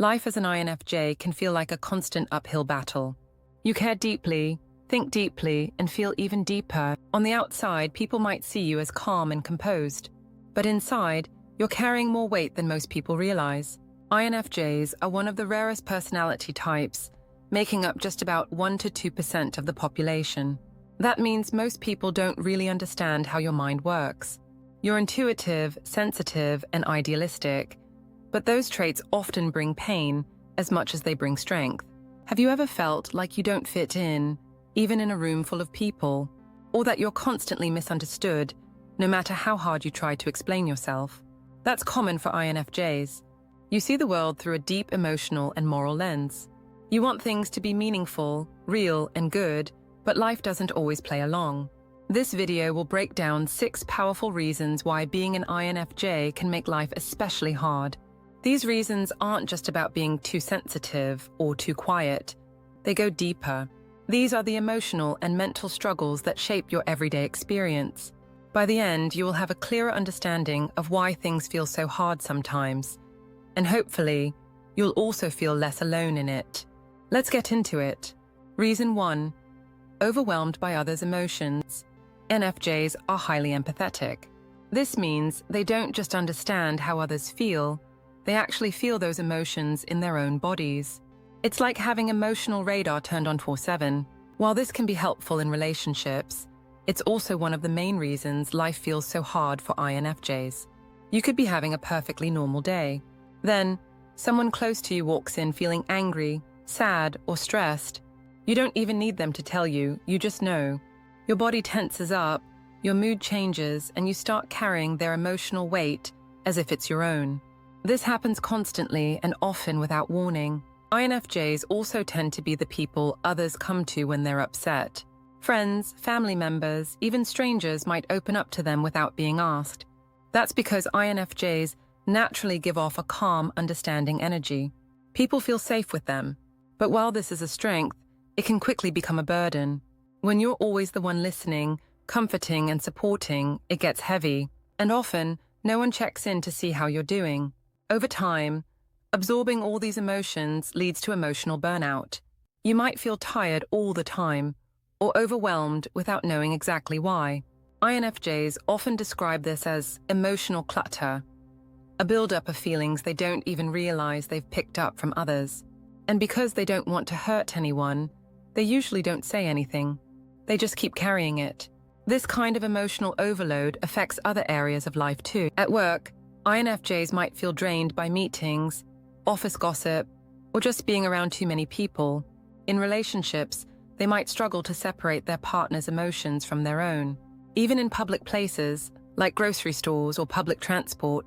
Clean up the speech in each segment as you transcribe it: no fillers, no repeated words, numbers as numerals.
Life as an INFJ can feel like a constant uphill battle. You care deeply, think deeply, and feel even deeper. On the outside, people might see you as calm and composed, but inside, you're carrying more weight than most people realize. INFJs are one of the rarest personality types, making up just about 1 to 2% of the population. That means most people don't really understand how your mind works. You're intuitive, sensitive, and idealistic, but those traits often bring pain as much as they bring strength. Have you ever felt like you don't fit in, even in a room full of people, or that you're constantly misunderstood, no matter how hard you try to explain yourself? That's common for INFJs. You see the world through a deep emotional and moral lens. You want things to be meaningful, real, and good, but life doesn't always play along. This video will break down 6 powerful reasons why being an INFJ can make life especially hard. These reasons aren't just about being too sensitive or too quiet. They go deeper. These are the emotional and mental struggles that shape your everyday experience. By the end, you will have a clearer understanding of why things feel so hard sometimes. And hopefully, you'll also feel less alone in it. Let's get into it. Reason 1. Overwhelmed by others' emotions. INFJs are highly empathetic. This means they don't just understand how others feel, they actually feel those emotions in their own bodies. It's like having emotional radar turned on 24/7. While this can be helpful in relationships, it's also one of the main reasons life feels so hard for INFJs. You could be having a perfectly normal day. Then, someone close to you walks in feeling angry, sad, or stressed. You don't even need them to tell you, you just know. Your body tenses up, your mood changes, and you start carrying their emotional weight as if it's your own. This happens constantly and often without warning. INFJs also tend to be the people others come to when they're upset. Friends, family members, even strangers might open up to them without being asked. That's because INFJs naturally give off a calm, understanding energy. People feel safe with them. But while this is a strength, it can quickly become a burden. When you're always the one listening, comforting, and supporting, it gets heavy. And often, no one checks in to see how you're doing. Over time, absorbing all these emotions leads to emotional burnout. You might feel tired all the time, or overwhelmed without knowing exactly why. INFJs often describe this as emotional clutter, a buildup of feelings they don't even realize they've picked up from others. And because they don't want to hurt anyone, they usually don't say anything. They just keep carrying it. This kind of emotional overload affects other areas of life too. At work, INFJs might feel drained by meetings, office gossip, or just being around too many people. In relationships, they might struggle to separate their partner's emotions from their own. Even in public places, like grocery stores or public transport,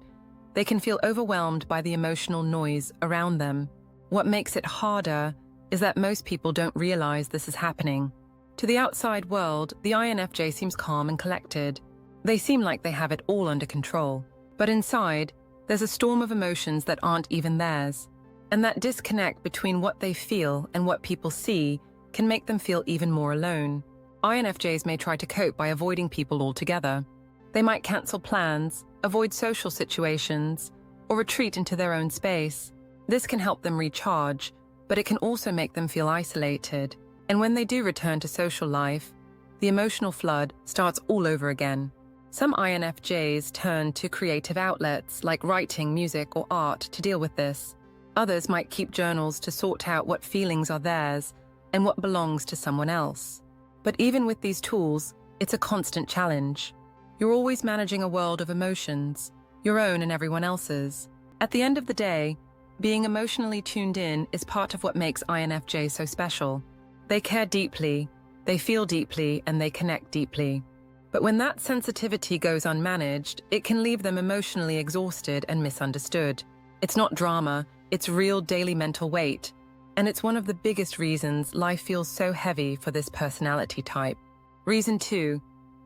they can feel overwhelmed by the emotional noise around them. What makes it harder is that most people don't realize this is happening. To the outside world, the INFJ seems calm and collected. They seem like they have it all under control. But inside, there's a storm of emotions that aren't even theirs. And that disconnect between what they feel and what people see can make them feel even more alone. INFJs may try to cope by avoiding people altogether. They might cancel plans, avoid social situations, or retreat into their own space. This can help them recharge, but it can also make them feel isolated. And when they do return to social life, the emotional flood starts all over again. Some INFJs turn to creative outlets like writing, music, or art to deal with this. Others might keep journals to sort out what feelings are theirs and what belongs to someone else. But even with these tools, it's a constant challenge. You're always managing a world of emotions, your own and everyone else's. At the end of the day, being emotionally tuned in is part of what makes INFJs so special. They care deeply, they feel deeply, and they connect deeply. But when that sensitivity goes unmanaged, it can leave them emotionally exhausted and misunderstood. It's not drama, it's real daily mental weight. And it's one of the biggest reasons life feels so heavy for this personality type. Reason 2,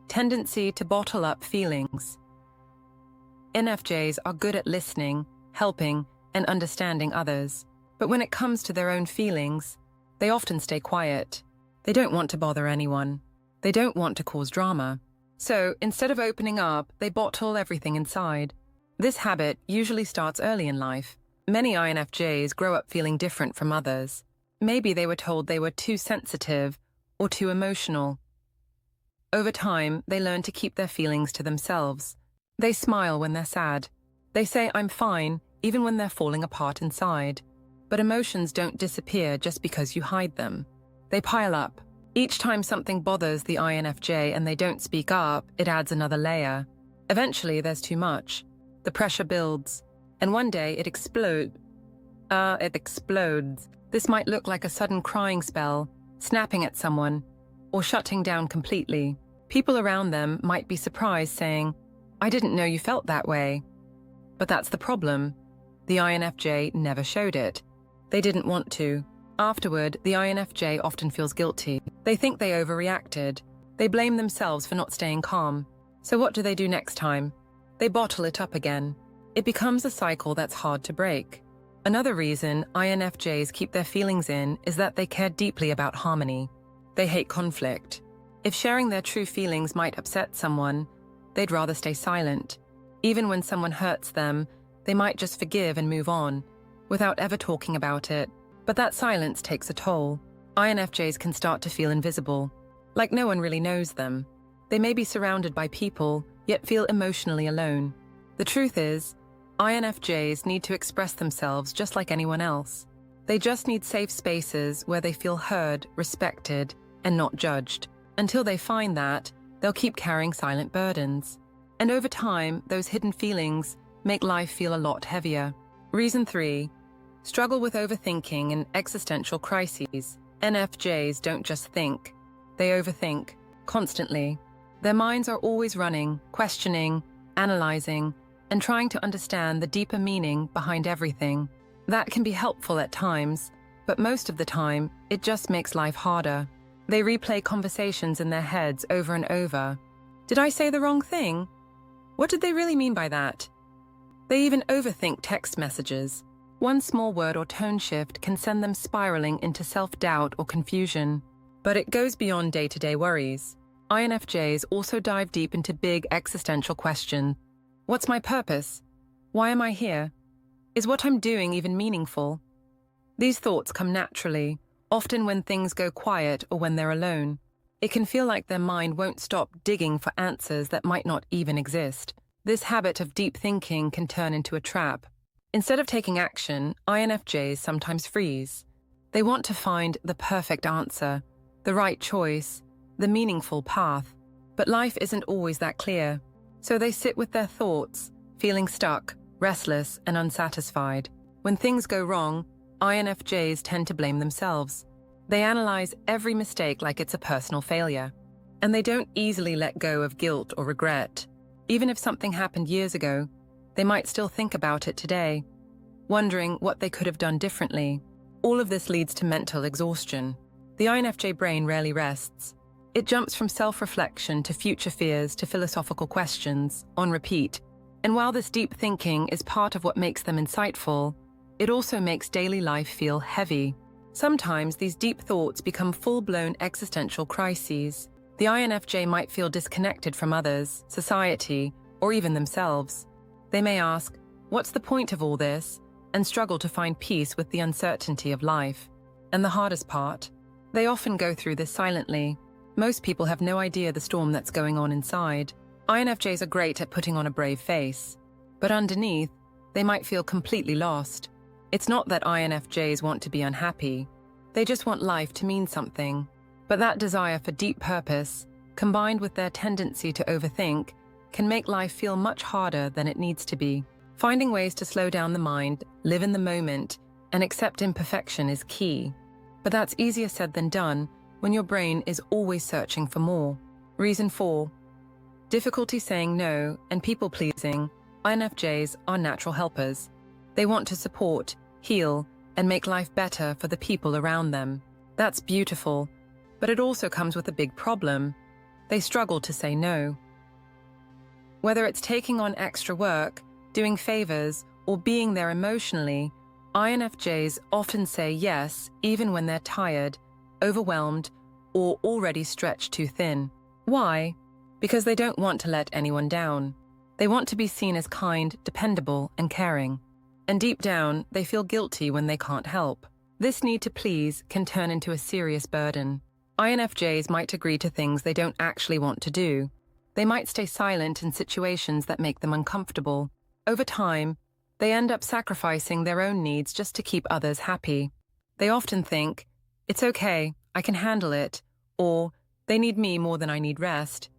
tendency to bottle up feelings. INFJs are good at listening, helping, and understanding others. But when it comes to their own feelings, they often stay quiet. They don't want to bother anyone. They don't want to cause drama. So, instead of opening up, they bottle everything inside. This habit usually starts early in life. Many INFJs grow up feeling different from others. Maybe they were told they were too sensitive or too emotional. Over time, they learn to keep their feelings to themselves. They smile when they're sad. They say, "I'm fine," even when they're falling apart inside. But emotions don't disappear just because you hide them. They pile up. Each time something bothers the INFJ and they don't speak up, it adds another layer. Eventually, there's too much. The pressure builds, and one day it explodes. This might look like a sudden crying spell, snapping at someone, or shutting down completely. People around them might be surprised, saying, "I didn't know you felt that way." But that's the problem. The INFJ never showed it. They didn't want to. Afterward, the INFJ often feels guilty. They think they overreacted. They blame themselves for not staying calm. So what do they do next time? They bottle it up again. It becomes a cycle that's hard to break. Another reason INFJs keep their feelings in is that they care deeply about harmony. They hate conflict. If sharing their true feelings might upset someone, they'd rather stay silent. Even when someone hurts them, they might just forgive and move on, without ever talking about it. But that silence takes a toll. INFJs can start to feel invisible, like no one really knows them. They may be surrounded by people, yet feel emotionally alone. The truth is, INFJs need to express themselves just like anyone else. They just need safe spaces where they feel heard, respected, and not judged. Until they find that, they'll keep carrying silent burdens. And over time, those hidden feelings make life feel a lot heavier. Reason 3. Struggle with overthinking and existential crises. INFJs don't just think. They overthink, constantly. Their minds are always running, questioning, analyzing, and trying to understand the deeper meaning behind everything. That can be helpful at times, but most of the time, it just makes life harder. They replay conversations in their heads over and over. Did I say the wrong thing? What did they really mean by that? They even overthink text messages. One small word or tone shift can send them spiraling into self-doubt or confusion. But it goes beyond day-to-day worries. INFJs also dive deep into big existential questions. What's my purpose? Why am I here? Is what I'm doing even meaningful? These thoughts come naturally, often when things go quiet or when they're alone. It can feel like their mind won't stop digging for answers that might not even exist. This habit of deep thinking can turn into a trap. Instead of taking action, INFJs sometimes freeze. They want to find the perfect answer, the right choice, the meaningful path. But life isn't always that clear. So they sit with their thoughts, feeling stuck, restless, and unsatisfied. When things go wrong, INFJs tend to blame themselves. They analyze every mistake like it's a personal failure. And they don't easily let go of guilt or regret. Even if something happened years ago, they might still think about it today, wondering what they could have done differently. All of this leads to mental exhaustion. The INFJ brain rarely rests. It jumps from self-reflection to future fears to philosophical questions, on repeat. And while this deep thinking is part of what makes them insightful, it also makes daily life feel heavy. Sometimes these deep thoughts become full-blown existential crises. The INFJ might feel disconnected from others, society, or even themselves. They may ask, "What's the point of all this?" and struggle to find peace with the uncertainty of life. And the hardest part? They often go through this silently. Most people have no idea the storm that's going on inside. INFJs are great at putting on a brave face, but underneath, they might feel completely lost. It's not that INFJs want to be unhappy. They just want life to mean something. But that desire for deep purpose, combined with their tendency to overthink, can make life feel much harder than it needs to be. Finding ways to slow down the mind, live in the moment, and accept imperfection is key. But that's easier said than done when your brain is always searching for more. Reason 4. Difficulty saying no and people-pleasing. INFJs are natural helpers. They want to support, heal, and make life better for the people around them. That's beautiful, but it also comes with a big problem. They struggle to say no. Whether it's taking on extra work, doing favors, or being there emotionally, INFJs often say yes even when they're tired, overwhelmed, or already stretched too thin. Why? Because they don't want to let anyone down. They want to be seen as kind, dependable, and caring. And deep down, they feel guilty when they can't help. This need to please can turn into a serious burden. INFJs might agree to things they don't actually want to do. They might stay silent in situations that make them uncomfortable. Over time, they end up sacrificing their own needs just to keep others happy. They often think, "It's okay, I can handle it," or "They need me more than I need rest."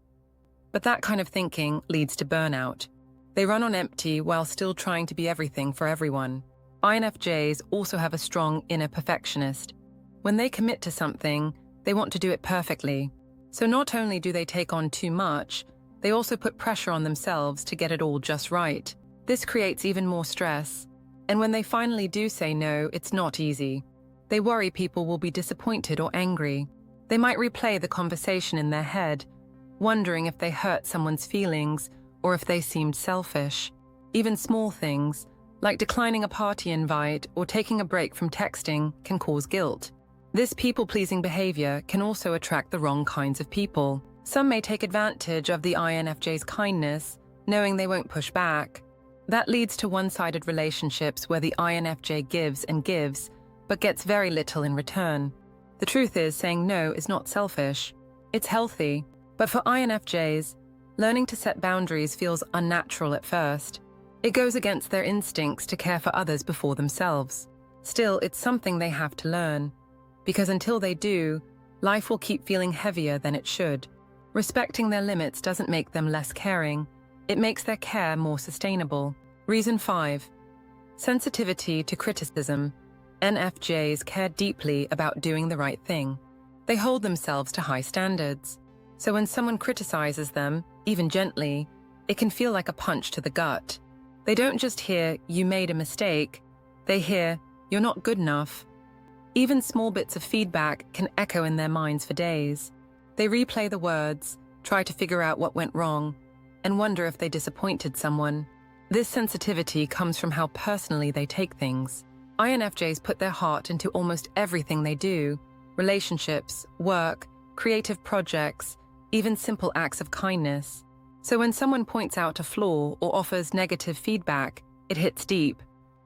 But that kind of thinking leads to burnout. They run on empty while still trying to be everything for everyone. INFJs also have a strong inner perfectionist. When they commit to something, they want to do it perfectly. So not only do they take on too much, they also put pressure on themselves to get it all just right. This creates even more stress. And when they finally do say no, it's not easy. They worry people will be disappointed or angry. They might replay the conversation in their head, wondering if they hurt someone's feelings or if they seemed selfish. Even small things, like declining a party invite or taking a break from texting, can cause guilt. This people-pleasing behavior can also attract the wrong kinds of people. Some may take advantage of the INFJ's kindness, knowing they won't push back. That leads to one-sided relationships where the INFJ gives and gives, but gets very little in return. The truth is, saying no is not selfish. It's healthy. But for INFJs, learning to set boundaries feels unnatural at first. It goes against their instincts to care for others before themselves. Still, it's something they have to learn, because until they do, life will keep feeling heavier than it should. Respecting their limits doesn't make them less caring. It makes their care more sustainable. Reason 5. Sensitivity to criticism. NFJs care deeply about doing the right thing. They hold themselves to high standards. So when someone criticizes them, even gently, it can feel like a punch to the gut. They don't just hear, "You made a mistake." They hear, "You're not good enough." Even small bits of feedback can echo in their minds for days. They replay the words, try to figure out what went wrong, and wonder if they disappointed someone. This sensitivity comes from how personally they take things. INFJs put their heart into almost everything they do: relationships, work, creative projects, even simple acts of kindness. So when someone points out a flaw or offers negative feedback, it hits deep.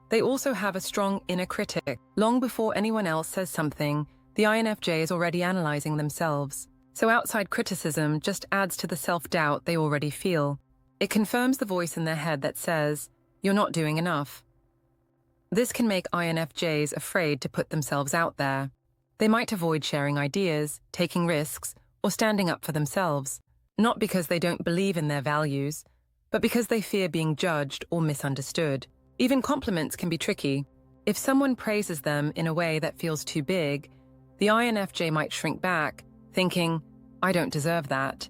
They also have a strong inner critic. Long before anyone else says something, the INFJ is already analyzing themselves. So outside criticism just adds to the self-doubt they already feel. It confirms the voice in their head that says, "You're not doing enough." This can make INFJs afraid to put themselves out there. They might avoid sharing ideas, taking risks, or standing up for themselves, not because they don't believe in their values, but because they fear being judged or misunderstood. Even compliments can be tricky. If someone praises them in a way that feels too big, the INFJ might shrink back, thinking, "I don't deserve that."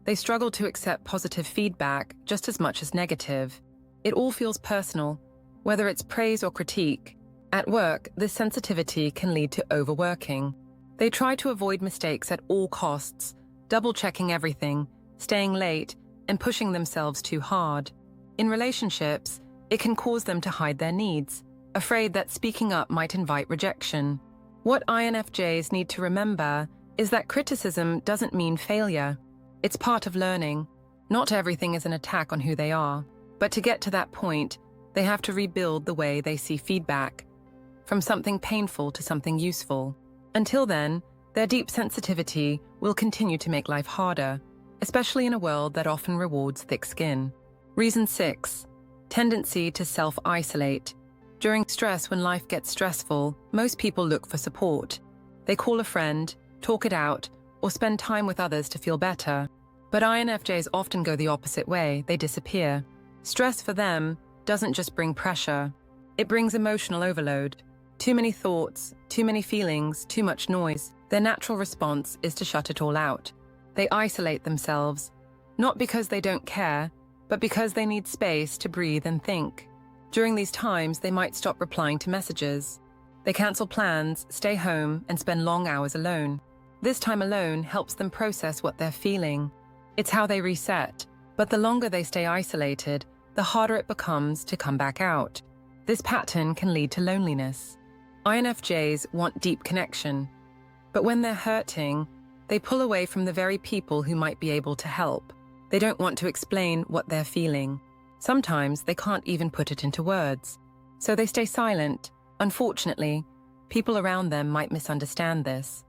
They struggle to accept positive feedback just as much as negative. It all feels personal, whether it's praise or critique. At work, this sensitivity can lead to overworking. They try to avoid mistakes at all costs, double-checking everything, staying late, and pushing themselves too hard. In relationships, it can cause them to hide their needs, afraid that speaking up might invite rejection. What INFJs need to remember is that criticism doesn't mean failure. It's part of learning. Not everything is an attack on who they are, but to get to that point, they have to rebuild the way they see feedback, from something painful to something useful. Until then, their deep sensitivity will continue to make life harder, especially in a world that often rewards thick skin. Reason 6. Tendency to self-isolate. During stress, when life gets stressful, most people look for support. They call a friend, talk it out, or spend time with others to feel better. But INFJs often go the opposite way. They disappear. Stress for them doesn't just bring pressure. It brings emotional overload. Too many thoughts, too many feelings, too much noise. Their natural response is to shut it all out. They isolate themselves, not because they don't care, but because they need space to breathe and think. During these times, they might stop replying to messages. They cancel plans, stay home, and spend long hours alone. This time alone helps them process what they're feeling. It's how they reset. But the longer they stay isolated, the harder it becomes to come back out. This pattern can lead to loneliness. INFJs want deep connection, but when they're hurting, they pull away from the very people who might be able to help. They don't want to explain what they're feeling. Sometimes they can't even put it into words. so they stay silent. Unfortunately, people around them might misunderstand this,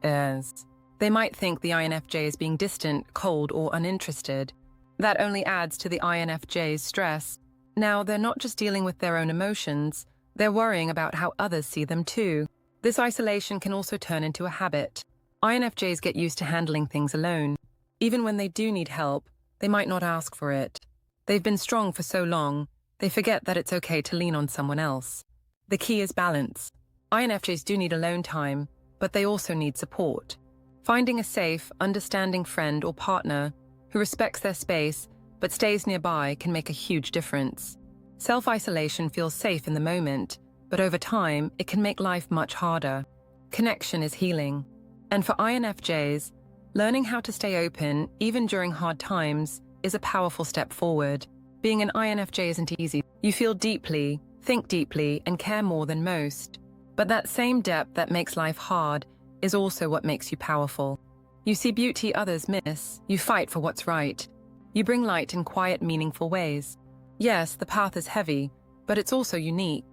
as they might think the INFJ is being distant, cold, or uninterested. That only adds to the INFJ's stress. Now, they're not just dealing with their own emotions, they're worrying about how others see them too. This isolation can also turn into a habit. INFJs get used to handling things alone. Even when they do need help, they might not ask for it. They've been strong for so long, they forget that it's okay to lean on someone else. The key is balance. INFJs do need alone time, but they also need support. Finding a safe, understanding friend or partner who respects their space but stays nearby can make a huge difference. Self-isolation feels safe in the moment, but over time, it can make life much harder. Connection is healing. And for INFJs, learning how to stay open, even during hard times, is a powerful step forward. Being an INFJ isn't easy. You feel deeply, think deeply, and care more than most. But that same depth that makes life hard is also what makes you powerful. You see beauty others miss. You fight for what's right. You bring light in quiet, meaningful ways. Yes, the path is heavy, but it's also unique.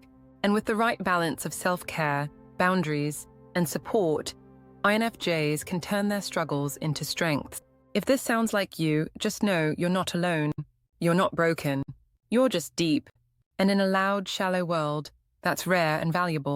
And with the right balance of self-care, boundaries, and support, INFJs can turn their struggles into strengths. If this sounds like you, just know you're not alone. You're not broken. You're just deep. And in a loud, shallow world, that's rare and valuable.